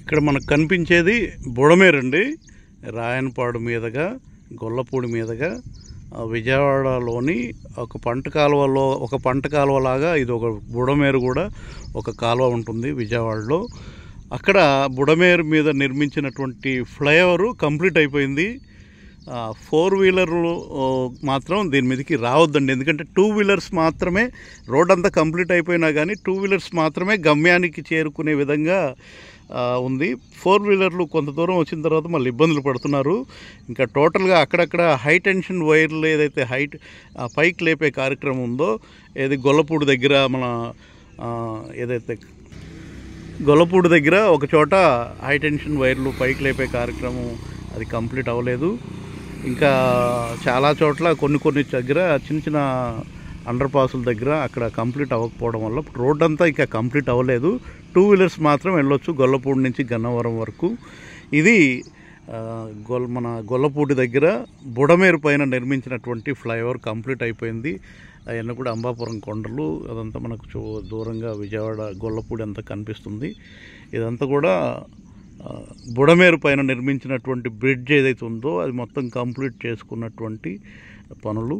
ఇక్కడ మనకు కనిపించేది బుడమేరండి. రాయనపాడు మీదుగా గొల్లపూడి మీదుగా విజయవాడలోని ఒక పంట కాలువలాగా ఇది ఒక బుడమేరు కూడా ఒక కాలువ ఉంటుంది విజయవాడలో. అక్కడ బుడమేరు మీద నిర్మించినటువంటి ఫ్లైఓవర్ కంప్లీట్ అయిపోయింది. 4 వీలర్లు మాత్రం దీని మీదకి రావద్దండి, ఎందుకంటే 2 వీలర్స్ మాత్రమే, రోడ్ అంతా కంప్లీట్ అయిపోయినా కానీ 2 వీలర్స్ మాత్రమే గమ్యానికి చేరుకునే విధంగా ఉంది. 4 వీలర్లు కొంత దూరం వచ్చిన తర్వాత మళ్ళీ ఇబ్బందులు పడుతున్నారు. ఇంకా టోటల్గా అక్కడక్కడ హై టెన్షన్ వైర్లు ఏదైతే పైకి లేపే కార్యక్రమం ఉందో, ఏది గొల్లపూడి దగ్గర గొల్లపూడి దగ్గర ఒక చోట హై టెన్షన్ వైర్లు పైకి లేపే కార్యక్రమం అది కంప్లీట్ అవ్వలేదు. ఇంకా చాలా చోట్ల కొన్ని దగ్గర చిన్న అండర్ పాసుల దగ్గర అక్కడ కంప్లీట్ అవ్వకపోవడం వల్ల రోడ్ అంతా ఇంకా కంప్లీట్ అవ్వలేదు. 2 వీలర్స్ మాత్రం వెళ్ళొచ్చు గొల్లపూడి నుంచి గన్నవరం వరకు. ఇది మన గొల్లపూడి దగ్గర బుడమేరు పైన నిర్మించినటువంటి ఫ్లైఓవర్ కంప్లీట్ అయిపోయింది. అవన్నీ కూడా అంబాపురం కొండలు, అదంతా మనకు దూరంగా విజయవాడ గొల్లపూడి అంతా కనిపిస్తుంది. ఇదంతా కూడా బుడమేరు పైన నిర్మించినటువంటి బ్రిడ్జ్ ఏదైతే ఉందో అది మొత్తం కంప్లీట్ చేసుకున్నటువంటి పనులు.